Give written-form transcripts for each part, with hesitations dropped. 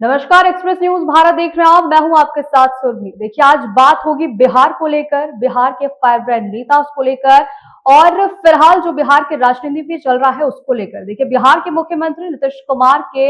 नमस्कार, express news Bharat देख रहे हैं आप। मैं हूं आपके साथ सुरभि। देखिए, आज बात होगी बिहार को लेकर, बिहार के फायर ब्रांड नेता उसको लेकर और फिलहाल जो बिहार के राजनीति में चल रहा है उसको लेकर। देखिए, बिहार के मुख्यमंत्री नीतीश कुमार के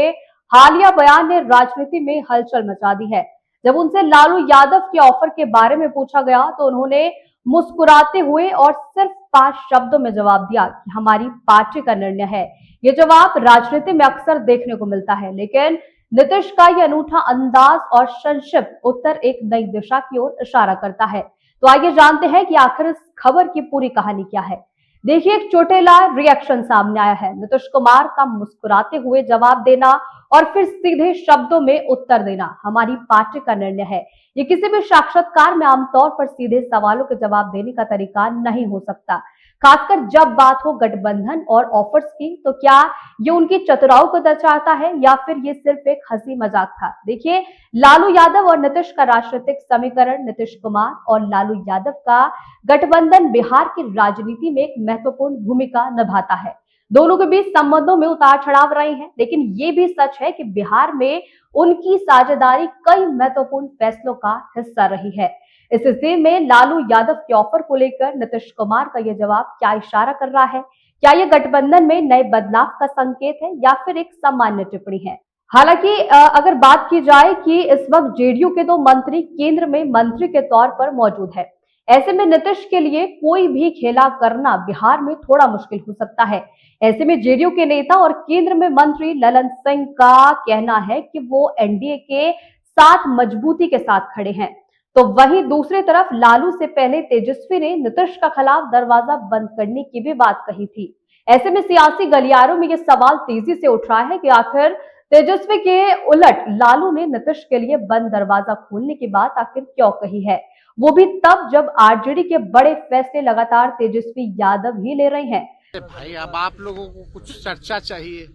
हालिया बयान ने राजनीति में हलचल मचा दी है। जब उनसे लालू यादव के ऑफर के बारे में पूछा गया तो उन्होंने मुस्कुराते हुए और सिर्फ 5 शब्दों में जवाब दिया कि हमारी पार्टी का निर्णय है। ये जवाब राजनीति में अक्सर देखने को मिलता है, लेकिन नीतीश का यह अनूठा अंदाज और संक्षिप्त उत्तर एक नई दिशा की ओर इशारा करता है। तो आइए जानते हैं कि आखिर इस खबर की पूरी कहानी क्या है। देखिए, एक चोटेला रिएक्शन सामने आया है। नीतीश कुमार का मुस्कुराते हुए जवाब देना और फिर सीधे शब्दों में उत्तर देना हमारी पार्टी का निर्णय है। ये किसी भी साक्षात्कार में आमतौर पर सीधे सवालों के जवाब देने का तरीका नहीं हो सकता, खासकर जब बात हो गठबंधन और ऑफर्स की। तो क्या ये उनकी चतुराई को दर्शाता है या फिर ये सिर्फ एक हंसी मजाक था? देखिए, लालू यादव और नीतीश का राजनीतिक समीकरण, नीतीश कुमार और लालू यादव का गठबंधन बिहार की राजनीति में एक महत्वपूर्ण भूमिका निभाता है। दोनों के बीच संबंधों में उतार चढ़ाव रहे हैं, लेकिन ये भी सच है कि बिहार में उनकी साझेदारी कई महत्वपूर्ण फैसलों का हिस्सा रही है। इस स्थिति में लालू यादव के ऑफर को लेकर नीतीश कुमार का यह जवाब क्या इशारा कर रहा है? क्या यह गठबंधन में नए बदलाव का संकेत है या फिर एक सामान्य टिप्पणी है? हालांकि अगर बात की जाए कि इस वक्त जेडीयू के 2 मंत्री केंद्र में मंत्री के तौर पर मौजूद है, ऐसे में नीतीश के लिए कोई भी खेला करना बिहार में थोड़ा मुश्किल हो सकता है। ऐसे में जेडीयू के नेता और केंद्र में मंत्री ललन सिंह का कहना है कि वो एनडीए के साथ मजबूती के साथ खड़े हैं। तो वहीं दूसरी तरफ लालू से पहले तेजस्वी ने नीतीश का खिलाफ दरवाजा बंद करने की भी बात कही थी। ऐसे में सियासी गलियारों में यह सवाल तेजी से उठ रहा है कि आखिर तेजस्वी के उलट लालू ने नीतीश के लिए बंद दरवाजा खोलने की बात आखिर क्यों कही है, वो भी तब जब आरजेडी के बड़े फैसले लगातार तेजस्वी यादव ही ले रहे हैं। भाई, अब आप लोगों को कुछ चर्चा चाहिए,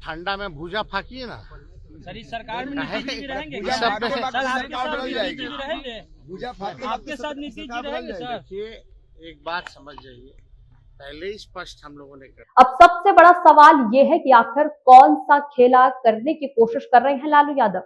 ठंडा में भूजा फाकिए ना। सर, इस सरकार में नीतीश जी रहेंगे? आपके साथ नीतीश जी रहेंगे सर? देखिए, एक बात समझ जाइए, पहले ही स्पष्ट हम लोगों ने कर। अब सबसे बड़ा सवाल यह है कि आखिर कौन सा खेला करने की कोशिश कर रहे हैं लालू यादव।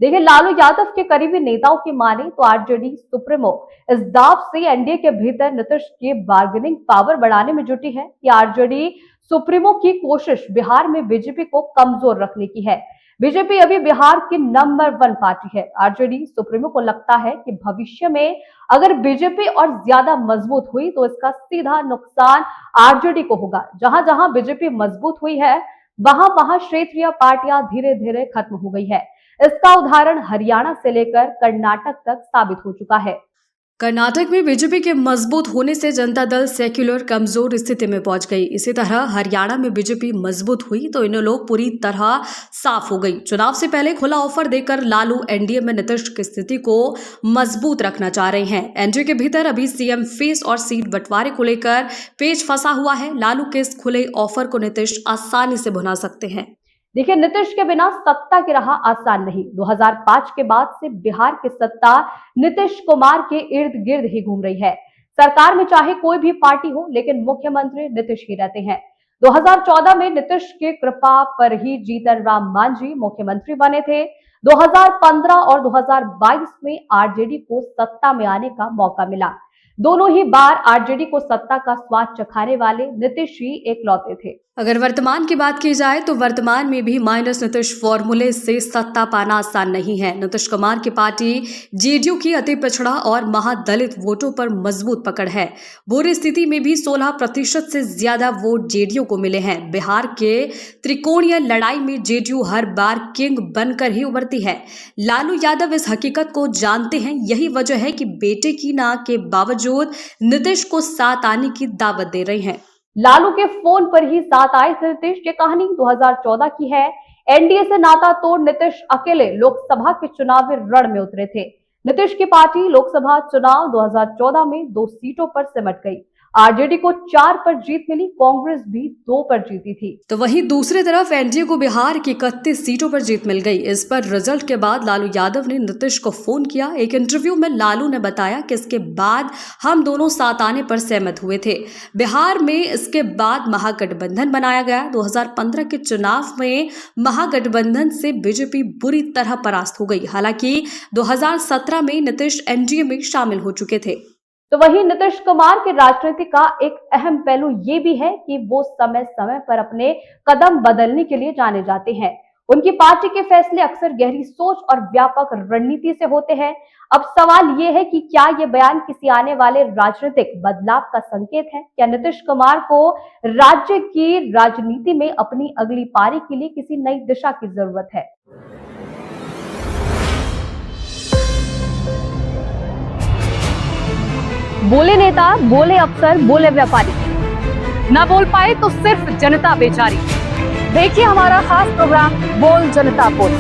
देखिए, लालू यादव के करीबी नेताओं की माने तो आरजेडी सुप्रीमो इस दाव से एनडीए के भीतर नीतीश की बार्गेनिंग पावर बढ़ाने में जुटी है कि आरजेडी सुप्रीमो की कोशिश बिहार में बीजेपी को कमजोर रखने की है। बीजेपी अभी बिहार की नंबर 1 पार्टी है। आरजेडी सुप्रीमो को लगता है कि भविष्य में अगर बीजेपी और ज्यादा मजबूत हुई तो इसका सीधा नुकसान आरजेडी को होगा। जहां जहां बीजेपी मजबूत हुई है, वहां वहां क्षेत्रीय पार्टियां धीरे धीरे खत्म हो गई है। इसका उदाहरण हरियाणा से लेकर कर्नाटक तक साबित हो चुका है। कर्नाटक में बीजेपी के मजबूत होने से जनता दल सेक्युलर कमजोर स्थिति में पहुंच गई। इसी तरह हरियाणा में बीजेपी मजबूत हुई तो इन लोग पूरी तरह साफ हो गई। चुनाव से पहले खुला ऑफर देकर लालू एनडीए में नीतीश की स्थिति को मजबूत रखना चाह रहे हैं। एनडीए के भीतर अभी सीएम फेस और सीट बंटवारे को लेकर पेच फंसा हुआ है। लालू के इस खुले ऑफर को नीतीश आसानी से भुना सकते हैं। देखिए, नीतीश के बिना सत्ता की राह आसान नहीं। 2005 के बाद से बिहार की सत्ता नीतीश कुमार के इर्द गिर्द ही घूम रही है। सरकार में चाहे कोई भी पार्टी हो, लेकिन मुख्यमंत्री नीतीश ही रहते हैं। 2014 में नीतीश की कृपा पर ही जीतन राम मांझी मुख्यमंत्री बने थे। 2015 और 2022 में आरजेडी को सत्ता में आने का मौका मिला। दोनों ही बार आरजेडी को सत्ता का स्वाद चखाने वाले नीतीश ही एकलौते थे। अगर वर्तमान की बात की जाए तो वर्तमान में भी माइनस नीतीश फॉर्मूले से सत्ता पाना आसान नहीं है। नीतीश कुमार की पार्टी जेडीयू की अति पिछड़ा और महादलित वोटों पर मजबूत पकड़ है। बुरी स्थिति में भी 16% से ज्यादा वोट जेडीयू को मिले हैं। बिहार के त्रिकोणीय लड़ाई में जेडीयू हर बार किंग बनकर ही उभरती है। लालू यादव इस हकीकत को जानते हैं। यही वजह है कि बेटे की ना के बावजूद नीतीश को साथ आने की दावत दे रहे हैं। लालू के फोन पर ही साथ आए थे नीतीश। ये कहानी 2014 की है। एनडीए से नाता तोड़ नीतीश अकेले लोकसभा के चुनावी रण में उतरे थे। नीतीश की पार्टी लोकसभा चुनाव 2014 में 2 सीटों पर सिमट गई। आरजेडी को 4 पर जीत मिली, कांग्रेस भी 2 पर जीती थी। तो वहीं दूसरी तरफ एनडीए को बिहार की 31 सीटों पर जीत मिल गई। इस पर रिजल्ट के बाद लालू यादव ने नीतीश को फोन किया। एक इंटरव्यू में लालू ने बताया कि इसके बाद हम दोनों साथ आने पर सहमत हुए थे। बिहार में इसके बाद महागठबंधन बनाया गया। 2015 के चुनाव में महागठबंधन से बीजेपी बुरी तरह परास्त हो गई। हालांकि 2017 में नीतीश एनडीए में शामिल हो चुके थे। तो वहीं नीतीश कुमार की राजनीति का एक अहम पहलू ये भी है कि वो समय समय पर अपने कदम बदलने के लिए जाने जाते हैं। उनकी पार्टी के फैसले अक्सर गहरी सोच और व्यापक रणनीति से होते हैं। अब सवाल ये है कि क्या ये बयान किसी आने वाले राजनीतिक बदलाव का संकेत है? क्या नीतीश कुमार को राज्य की राजनीति में अपनी अगली पारी के लिए किसी नई दिशा की जरूरत है? बोले नेता, बोले अफसर, बोले व्यापारी, ना बोल पाए तो सिर्फ जनता बेचारी। देखिए हमारा खास प्रोग्राम बोल जनता बोल।